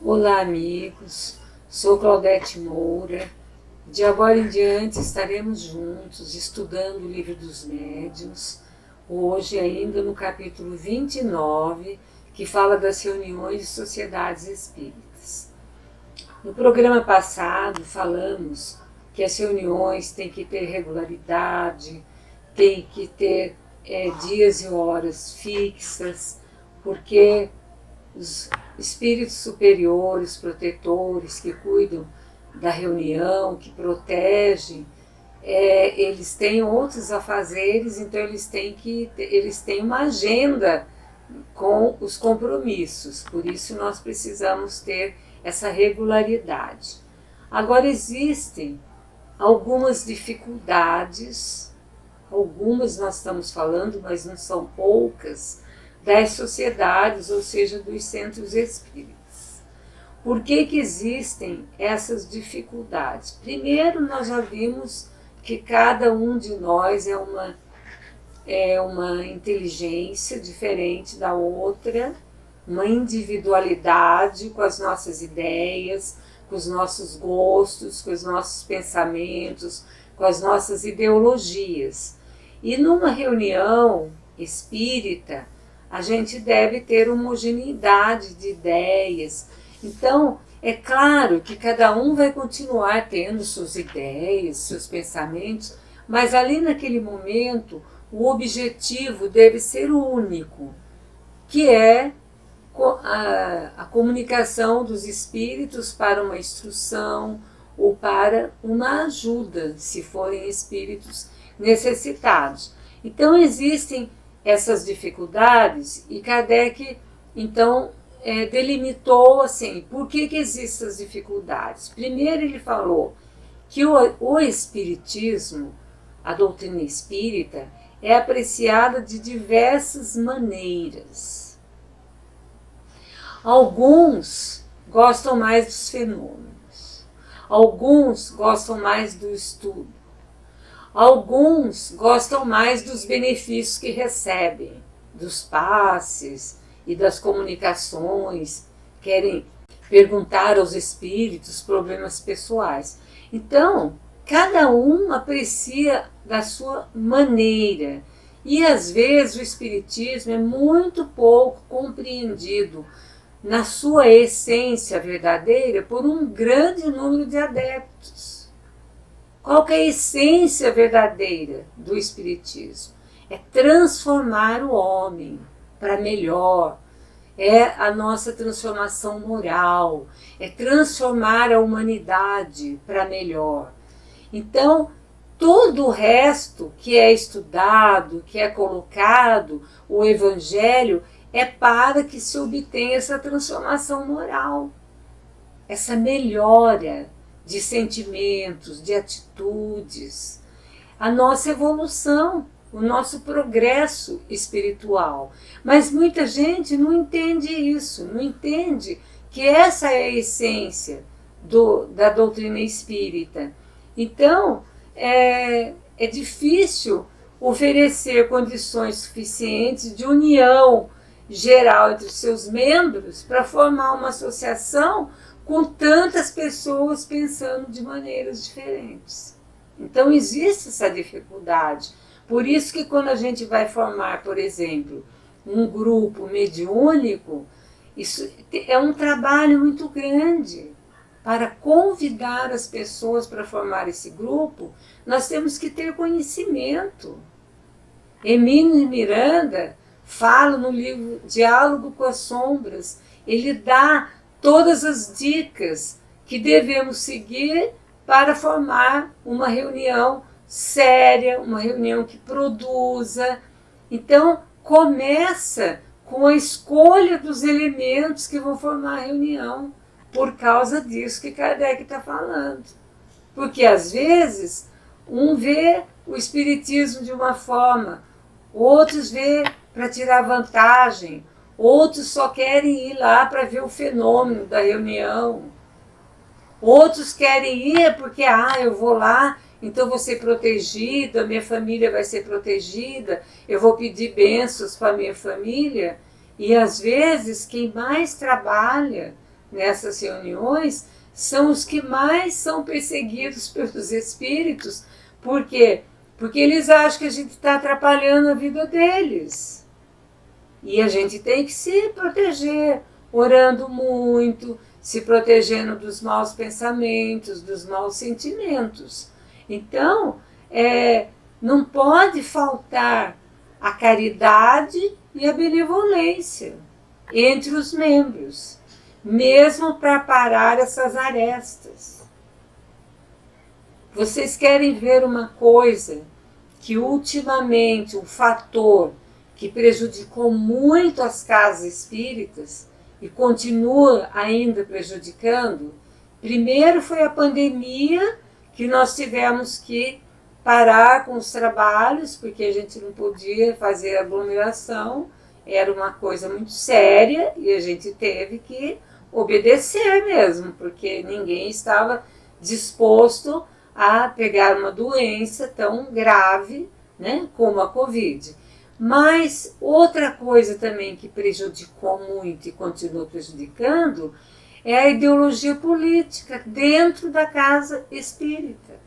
Olá, amigos. Sou Claudete Moura. De agora em diante estaremos juntos estudando o Livro dos Médiuns, hoje ainda no capítulo 29, que fala das reuniões de sociedades espíritas. No programa passado falamos que as reuniões têm que ter regularidade, têm que ter dias e horas fixas, porque os espíritos superiores, protetores, que cuidam da reunião, que protegem, eles têm outros afazeres, então eles têm uma agenda com os compromissos, por isso nós precisamos ter essa regularidade. Agora existem algumas dificuldades, algumas nós estamos falando, mas não são poucas, das sociedades, ou seja, dos centros espíritas. Por que existem essas dificuldades? Primeiro, nós já vimos que cada um de nós é uma inteligência diferente da outra, uma individualidade com as nossas ideias, com os nossos gostos, com os nossos pensamentos, com as nossas ideologias. E numa reunião espírita, a gente deve ter homogeneidade de ideias. Então, é claro que cada um vai continuar tendo suas ideias, seus pensamentos, mas ali naquele momento o objetivo deve ser único, que é a comunicação dos espíritos para uma instrução ou para uma ajuda, se forem espíritos necessitados. Então existem essas dificuldades e Kardec então delimitou assim, por que existem essas dificuldades. Primeiro ele falou que o espiritismo, a doutrina espírita, é apreciada de diversas maneiras. Alguns gostam mais dos fenômenos, alguns gostam mais do estudo, alguns gostam mais dos benefícios que recebem, dos passes e das comunicações, querem perguntar aos espíritos problemas pessoais. Então, cada um aprecia da sua maneira. E às vezes o espiritismo é muito pouco compreendido na sua essência verdadeira por um grande número de adeptos. Qual que é a essência verdadeira do espiritismo? É transformar o homem para melhor, é a nossa transformação moral, é transformar a humanidade para melhor. Então, todo o resto que é estudado, que é colocado, o Evangelho, é para que se obtenha essa transformação moral, essa melhora de sentimentos, de atitudes, a nossa evolução, o nosso progresso espiritual. Mas muita gente não entende isso, não entende que essa é a essência da doutrina espírita. Então, é difícil oferecer condições suficientes de união geral entre os seus membros para formar uma associação com tantas pessoas pensando de maneiras diferentes. Então existe essa dificuldade. Por isso que quando a gente vai formar, por exemplo, um grupo mediúnico, isso é um trabalho muito grande. Para convidar as pessoas para formar esse grupo, nós temos que ter conhecimento. Emílio Miranda fala no livro Diálogo com as Sombras, ele dá todas as dicas que devemos seguir para formar uma reunião séria, uma reunião que produza. Então, começa com a escolha dos elementos que vão formar a reunião, por causa disso que Kardec está falando. Porque, às vezes, um vê o espiritismo de uma forma, outros vê para tirar vantagem, outros só querem ir lá para ver o fenômeno da reunião. Outros querem ir porque, eu vou lá, então vou ser protegida, minha família vai ser protegida, eu vou pedir bênçãos para minha família. E às vezes quem mais trabalha nessas reuniões são os que mais são perseguidos pelos espíritos. Por quê? Porque eles acham que a gente está atrapalhando a vida deles. E a gente tem que se proteger, orando muito, se protegendo dos maus pensamentos, dos maus sentimentos. Então, não pode faltar a caridade e a benevolência entre os membros, mesmo para parar essas arestas. Vocês querem ver uma coisa que ultimamente um fator que prejudicou muito as casas espíritas e continua ainda prejudicando? Primeiro foi a pandemia, que nós tivemos que parar com os trabalhos, porque a gente não podia fazer aglomeração, era uma coisa muito séria e a gente teve que obedecer mesmo, porque ninguém estava disposto a pegar uma doença tão grave, né, como a Covid. Mas outra coisa também que prejudicou muito e continua prejudicando é a ideologia política dentro da casa espírita.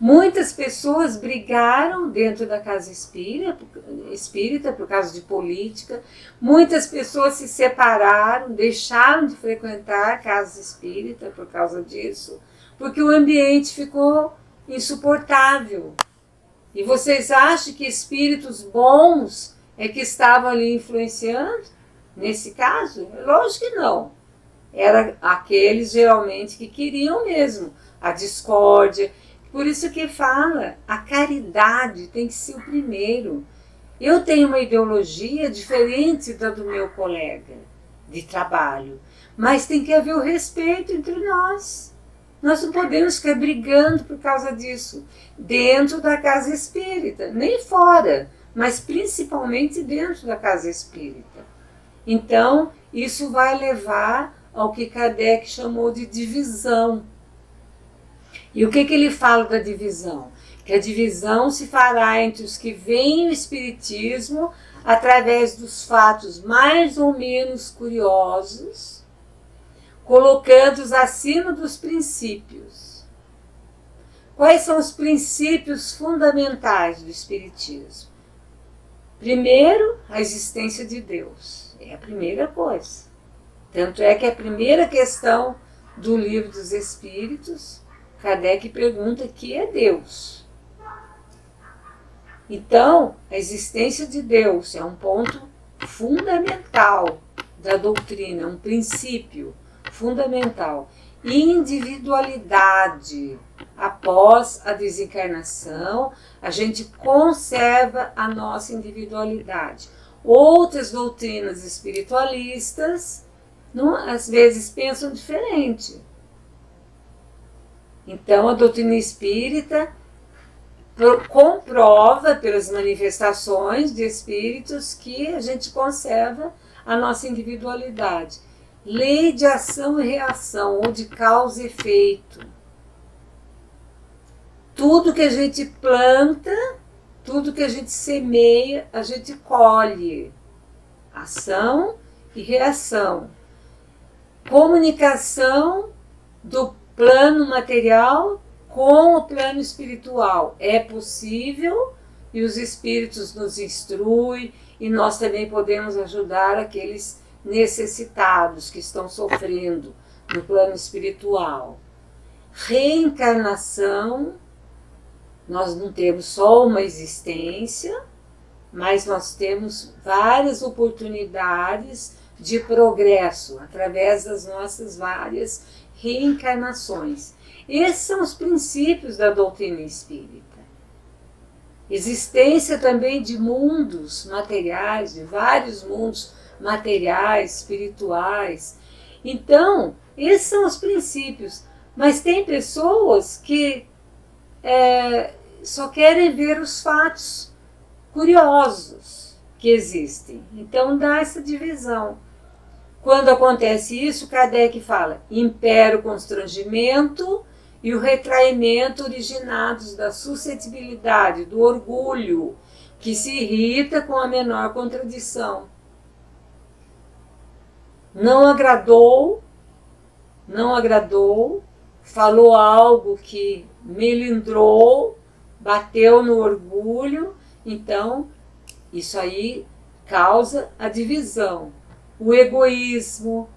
Muitas pessoas brigaram dentro da casa espírita por causa de política, muitas pessoas se separaram, deixaram de frequentar a casa espírita por causa disso, porque o ambiente ficou insuportável. E vocês acham que espíritos bons é que estavam ali influenciando? Nesse caso? Lógico que não. Eram aqueles geralmente que queriam mesmo a discórdia. Por isso que fala, a caridade tem que ser o primeiro. Eu tenho uma ideologia diferente da do meu colega de trabalho, mas tem que haver o respeito entre nós. Nós não podemos ficar brigando por causa disso, dentro da casa espírita, nem fora, mas principalmente dentro da casa espírita. Então, isso vai levar ao que Kardec chamou de divisão. E o que ele fala da divisão? Que a divisão se fará entre os que veem o Espiritismo através dos fatos mais ou menos curiosos, colocando-os acima dos princípios. Quais são os princípios fundamentais do Espiritismo? Primeiro, a existência de Deus. É a primeira coisa. Tanto é que a primeira questão do Livro dos Espíritos, Kardec pergunta o que é Deus. Então, a existência de Deus é um ponto fundamental da doutrina, um princípio fundamental. Individualidade. Após a desencarnação, a gente conserva a nossa individualidade. Outras doutrinas espiritualistas, às vezes, pensam diferente. Então, a doutrina espírita comprova pelas manifestações de espíritos que a gente conserva a nossa individualidade. Lei de ação e reação, ou de causa e efeito. Tudo que a gente planta, tudo que a gente semeia, a gente colhe. Ação e reação. Comunicação do plano material com o plano espiritual. É possível e os espíritos nos instruem e nós também podemos ajudar aqueles necessitados que estão sofrendo no plano espiritual. Reencarnação, nós não temos só uma existência, mas nós temos várias oportunidades de progresso através das nossas várias reencarnações. Esses são os princípios da doutrina espírita. Existência também de mundos materiais, de vários mundos materiais, espirituais. Então, esses são os princípios. Mas tem pessoas que só querem ver os fatos curiosos que existem. Então, dá essa divisão. Quando acontece isso, Kardec fala: impera o constrangimento e o retraimento originados da suscetibilidade, do orgulho, que se irrita com a menor contradição. não agradou, falou algo que melindrou, bateu no orgulho, então isso aí causa a divisão. O egoísmo,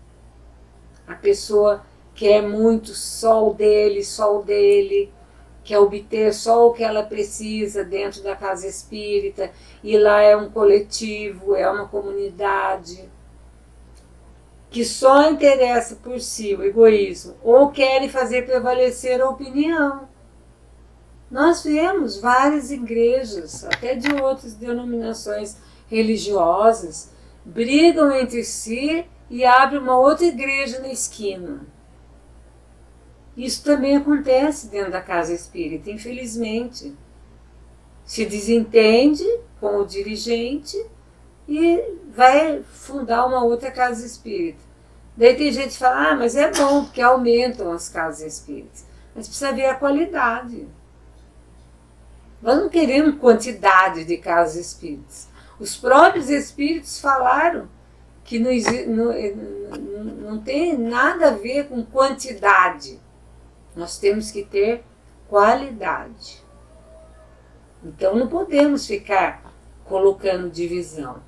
a pessoa quer muito só o dele, quer obter só o que ela precisa dentro da casa espírita, e lá é um coletivo, é uma comunidade que só interessa por si, o egoísmo, ou querem fazer prevalecer a opinião. Nós vemos várias igrejas, até de outras denominações religiosas, brigam entre si e abrem uma outra igreja na esquina. Isso também acontece dentro da casa espírita, infelizmente. Se desentende com o dirigente e vai fundar uma outra casa espírita. Daí tem gente que fala, mas é bom, porque aumentam as casas espíritas. Mas precisa ver a qualidade. Nós não queremos quantidade de casas espíritas. Os próprios espíritos falaram que não tem nada a ver com quantidade. Nós temos que ter qualidade. Então não podemos ficar colocando divisão.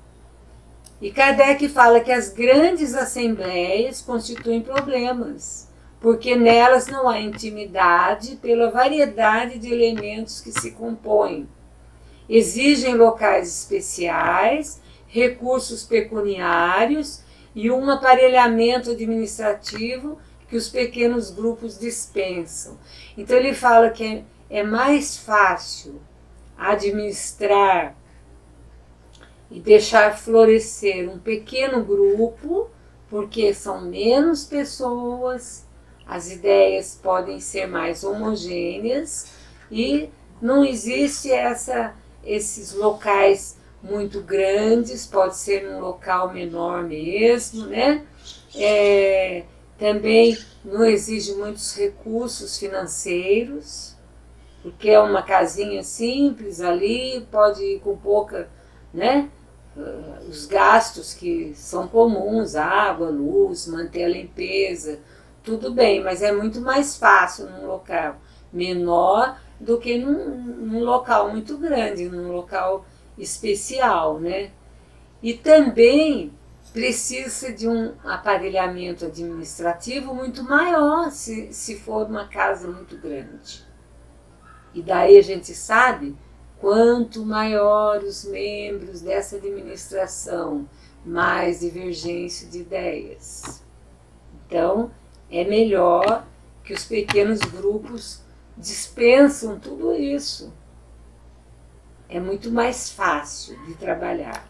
E Kardec fala que as grandes assembleias constituem problemas, porque nelas não há intimidade pela variedade de elementos que se compõem. Exigem locais especiais, recursos pecuniários e um aparelhamento administrativo que os pequenos grupos dispensam. Então ele fala que é mais fácil administrar e deixar florescer um pequeno grupo, porque são menos pessoas, as ideias podem ser mais homogêneas e não existe esses locais muito grandes, pode ser um local menor mesmo, né? Também não exige muitos recursos financeiros, porque é uma casinha simples ali, pode ir com pouca, né? Os gastos que são comuns, água, luz, manter a limpeza, tudo bem, mas é muito mais fácil num local menor do que num local muito grande, num local especial, né? E também precisa de um aparelhamento administrativo muito maior se for uma casa muito grande. E daí a gente sabe, quanto maior os membros dessa administração, mais divergência de ideias. Então, é melhor que os pequenos grupos dispensam tudo isso. É muito mais fácil de trabalhar.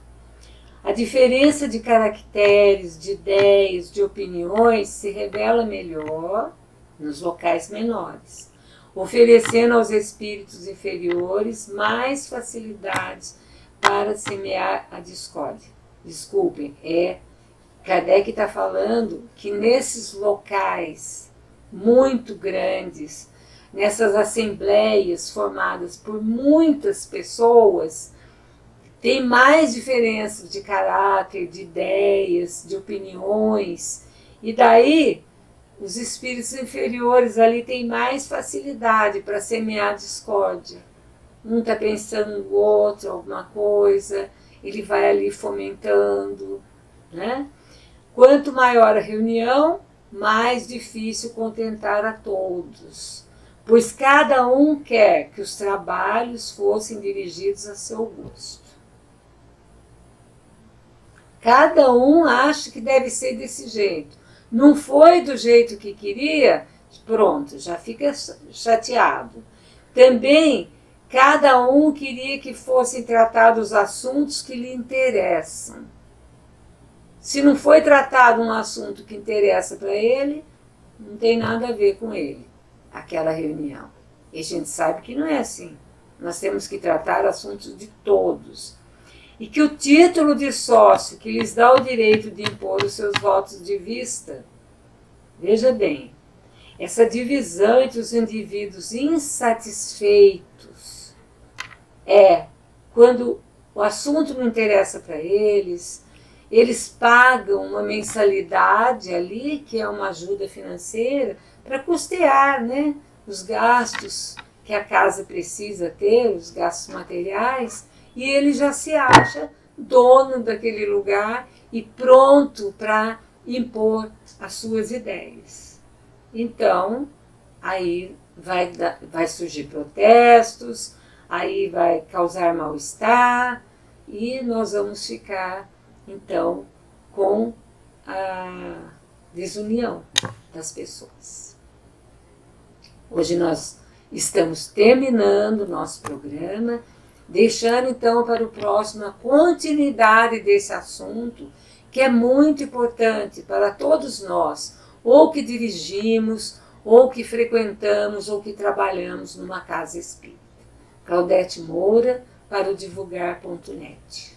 A diferença de caracteres, de ideias, de opiniões se revela melhor nos locais menores, oferecendo aos espíritos inferiores mais facilidades para semear a discórdia. Desculpem, Kardec está falando que nesses locais muito grandes, nessas assembleias formadas por muitas pessoas, tem mais diferenças de caráter, de ideias, de opiniões, e daí os espíritos inferiores ali têm mais facilidade para semear discórdia. Um está pensando no outro, alguma coisa, ele vai ali fomentando, né? Quanto maior a reunião, mais difícil contentar a todos, pois cada um quer que os trabalhos fossem dirigidos a seu gosto. Cada um acha que deve ser desse jeito. Não foi do jeito que queria, pronto, já fica chateado. Também, cada um queria que fossem tratados os assuntos que lhe interessam. Se não foi tratado um assunto que interessa para ele, não tem nada a ver com ele, aquela reunião. E a gente sabe que não é assim. Nós temos que tratar assuntos de todos. E que o título de sócio que lhes dá o direito de impor os seus votos de vista, veja bem, essa divisão entre os indivíduos insatisfeitos é quando o assunto não interessa para eles, eles pagam uma mensalidade ali, que é uma ajuda financeira, para custear, né, os gastos que a casa precisa ter, os gastos materiais, e ele já se acha dono daquele lugar e pronto para impor as suas ideias. Então, aí vai surgir protestos, aí vai causar mal-estar e nós vamos ficar, então, com a desunião das pessoas. Hoje nós estamos terminando o nosso programa, deixando então para o próximo a continuidade desse assunto, que é muito importante para todos nós, ou que dirigimos, ou que frequentamos, ou que trabalhamos numa casa espírita. Claudete Moura, para o divulgar.net.